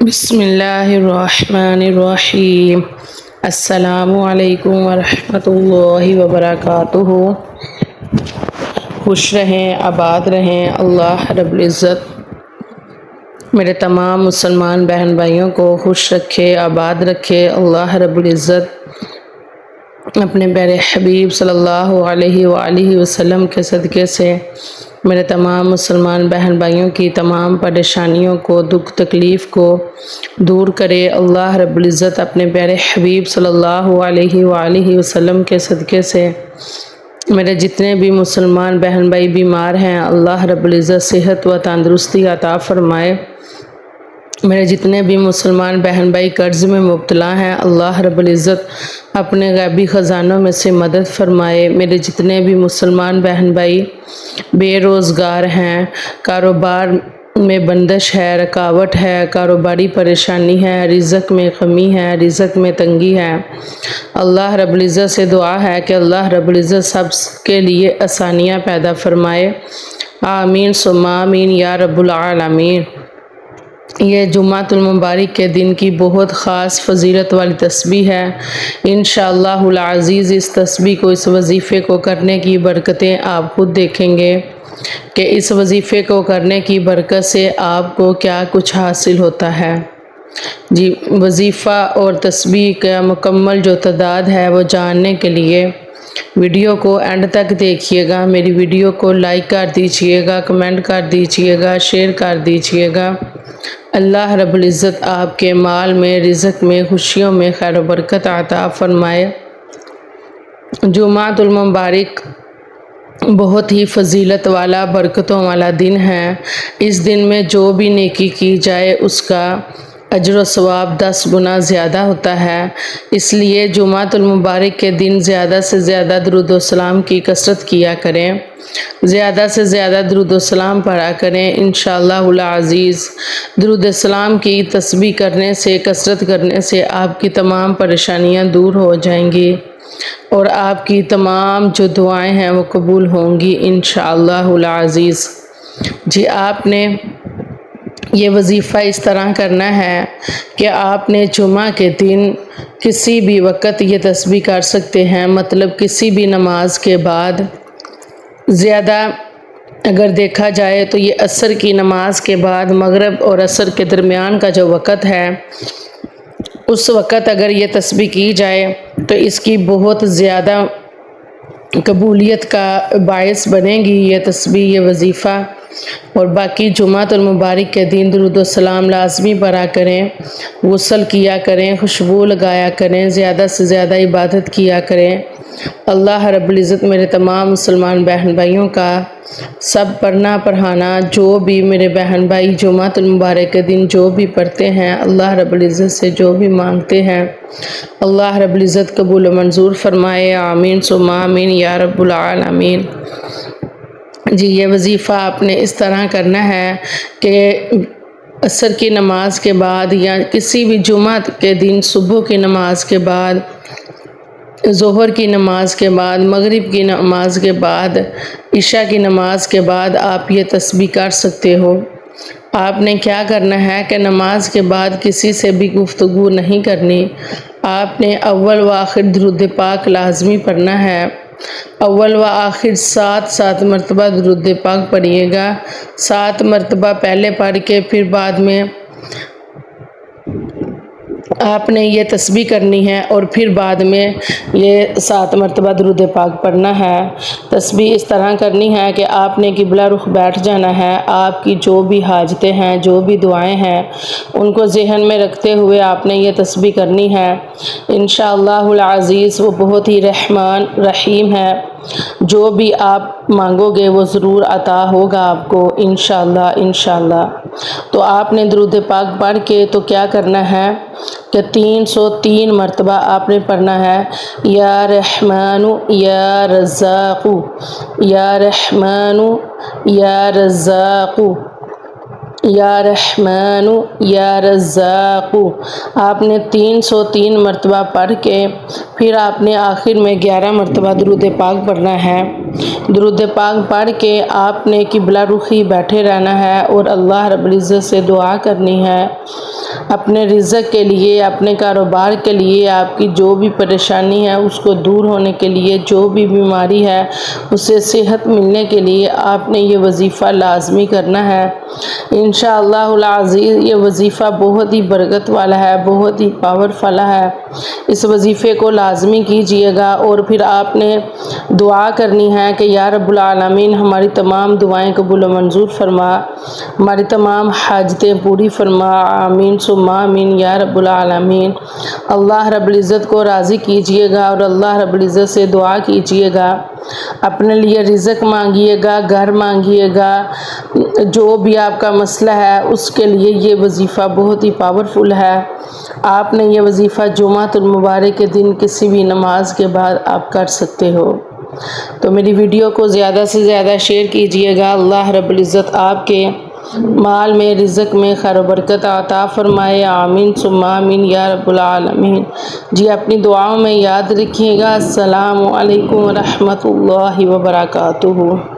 بسم اللہ الرحمن الرحیم۔ السلام علیکم ورحمۃ اللہ وبرکاتہ۔ خوش رہیں، آباد رہیں، اللہ رب العزت میرے تمام مسلمان بہن بھائیوں کو خوش رکھے، آباد رکھے۔ اللہ رب العزت اپنے پیارے حبیب صلی اللہ علیہ وآلہ وسلم کے صدقے سے میرے تمام مسلمان بہن بھائیوں کی تمام پریشانیوں کو، دکھ تکلیف کو دور کرے۔ اللہ رب العزت اپنے پیارے حبیب صلی اللہ علیہ وآلہ وسلم کے صدقے سے میرے جتنے بھی مسلمان بہن بھائی بیمار ہیں، اللہ رب العزت صحت و تندرستی عطا فرمائے۔ میرے جتنے بھی مسلمان بہن بھائی قرض میں مبتلا ہیں، اللہ رب العزت اپنے غیبی خزانوں میں سے مدد فرمائے۔ میرے جتنے بھی مسلمان بہن بھائی بے روزگار ہیں، کاروبار میں بندش ہے، رکاوٹ ہے، کاروباری پریشانی ہے، رزق میں کمی ہے، رزق میں تنگی ہے، اللہ رب العزت سے دعا ہے کہ اللہ رب العزت سب کے لیے آسانیاں پیدا فرمائے۔ آمین ثم آمین یا رب العالمین۔ یہ جمعۃ المبارک کے دن کی بہت خاص فضیلت والی تسبیح ہے۔ انشاءاللہ العزیز اس تسبیح کو، اس وظیفے کو کرنے کی برکتیں آپ خود دیکھیں گے کہ اس وظیفے کو کرنے کی برکت سے آپ کو کیا کچھ حاصل ہوتا ہے۔ جی، وظیفہ اور تسبیح کا مکمل جو تعداد ہے وہ جاننے کے لیے ویڈیو کو اینڈ تک دیکھیے گا۔ میری ویڈیو کو لائک کر دیجیے گا، کمنٹ کر دیجیے گا، شیئر کر دیجیے گا۔ اللہ رب العزت آپ کے مال میں، رزق میں، خوشیوں میں خیر و برکت عطا فرمائے۔ جمعۃ المبارک بہت ہی فضیلت والا، برکتوں والا دن ہے۔ اس دن میں جو بھی نیکی کی جائے اس کا اجر و ثواب 10 گنا زیادہ ہوتا ہے۔ اس لیے جمعۃ المبارک کے دن زیادہ سے زیادہ درود و سلام کی کثرت کیا کریں، زیادہ سے زیادہ درود و سلام پڑھا کریں۔ انشاءاللہ العزیز درود و سلام کی تسبیح کرنے سے، کثرت کرنے سے آپ کی تمام پریشانیاں دور ہو جائیں گی اور آپ کی تمام جو دعائیں ہیں وہ قبول ہوں گی انشاءاللہ العزیز۔ جی، آپ نے یہ وظیفہ اس طرح کرنا ہے کہ آپ نے جمعہ کے دن کسی بھی وقت یہ تسبیح کر سکتے ہیں، مطلب کسی بھی نماز کے بعد۔ زیادہ اگر دیکھا جائے تو یہ عصر کی نماز کے بعد، مغرب اور عصر کے درمیان کا جو وقت ہے، اس وقت اگر یہ تسبیح کی جائے تو اس کی بہت زیادہ قبولیت کا باعث بنے گی یہ تسبیح، یہ وظیفہ۔ اور باقی جمعۃ المبارک کے دن درود و سلام لازمی پڑھا کریں، غسل کیا کریں، خوشبو لگایا کریں، زیادہ سے زیادہ عبادت کیا کریں۔ اللہ رب العزت میرے تمام مسلمان بہن بھائیوں کا سب پڑھنا پڑھانا، جو بھی میرے بہن بھائی جمعۃ المبارک کے دن جو بھی پڑھتے ہیں، اللہ رب العزت سے جو بھی مانگتے ہیں، اللہ رب العزت قبول و منظور فرمائے۔ آمین ثم آمین یا رب العالمین۔ جی، یہ وظیفہ آپ نے اس طرح کرنا ہے کہ عصر کی نماز کے بعد یا کسی بھی جمعہ کے دن صبح کی نماز کے بعد، ظہر کی نماز کے بعد، مغرب کی نماز کے بعد، عشاء کی نماز کے بعد آپ یہ تسبیح کر سکتے ہو۔ آپ نے کیا کرنا ہے کہ نماز کے بعد کسی سے بھی گفتگو نہیں کرنی۔ آپ نے اول و آخر درود پاک لازمی پڑھنا ہے۔ اول و آخر 7 مرتبہ درود پاک پڑھیے گا۔ 7 مرتبہ پہلے پڑھ کے پھر بعد میں آپ نے یہ تسبیح کرنی ہے اور پھر بعد میں یہ 7 مرتبہ درود پاک پڑھنا ہے۔ تسبیح اس طرح کرنی ہے کہ آپ نے قبلہ رخ بیٹھ جانا ہے۔ آپ کی جو بھی حاجتیں ہیں، جو بھی دعائیں ہیں، ان کو ذہن میں رکھتے ہوئے آپ نے یہ تسبیح کرنی ہے۔ انشاءاللہ العزیز وہ بہت ہی رحمان رحیم ہے، جو بھی آپ مانگو گے وہ ضرور عطا ہوگا آپ کو انشاءاللہ۔ تو آپ نے درود پاک پڑھ کے تو کیا کرنا ہے کہ 303 مرتبہ آپ نے پڑھنا ہے، یا رحمان یا رزاق، یا رحمان یا رزاق، یا رحمان یا رزاق۔ آپ نے 303 مرتبہ پڑھ کے پھر آپ نے آخر میں 11 مرتبہ درود پاک پڑھنا ہے۔ درود پاک پڑھ کے آپ نے قبلہ رخی بیٹھے رہنا ہے اور اللہ رب العزت سے دعا کرنی ہے اپنے رزق کے لیے، اپنے کاروبار کے لیے، آپ کی جو بھی پریشانی ہے اس کو دور ہونے کے لیے، جو بھی بیماری ہے اسے صحت ملنے کے لیے آپ نے یہ وظیفہ لازمی کرنا ہے۔ انشاءاللہ العزیز یہ وظیفہ بہت ہی برکت والا ہے، بہت ہی پاورفل ہے۔ اس وظیفے کو لازمی کیجئے گا اور پھر آپ نے دعا کرنی ہے کہ یا رب العالمین ہماری تمام دعائیں قبول و منظور فرما، ہماری تمام حاجتیں پوری فرما، آمین ثم آمین یا رب العالمین۔ اللہ رب العزت کو راضی کیجئے گا اور اللہ رب العزت سے دعا کیجئے گا، اپنے لیے رزق مانگیے گا، گھر مانگیے گا، جو بھی آپ کا مسئلہ ہے اس کے لیے یہ وظیفہ بہت ہی پاورفل ہے۔ آپ نے یہ وظیفہ جمعۃ المبارک کے دن کسی بھی نماز کے بعد آپ کر سکتے ہو۔ تو میری ویڈیو کو زیادہ سے زیادہ شیئر کیجئے گا۔ اللہ رب العزت آپ کے مال میں، رزق میں خیر و برکت عطا فرمائے، آمین ثم آمین یا رب العالمین۔ جی اپنی دعاؤں میں یاد رکھیے گا۔ السلام علیکم ورحمۃ اللہ وبرکاتہ۔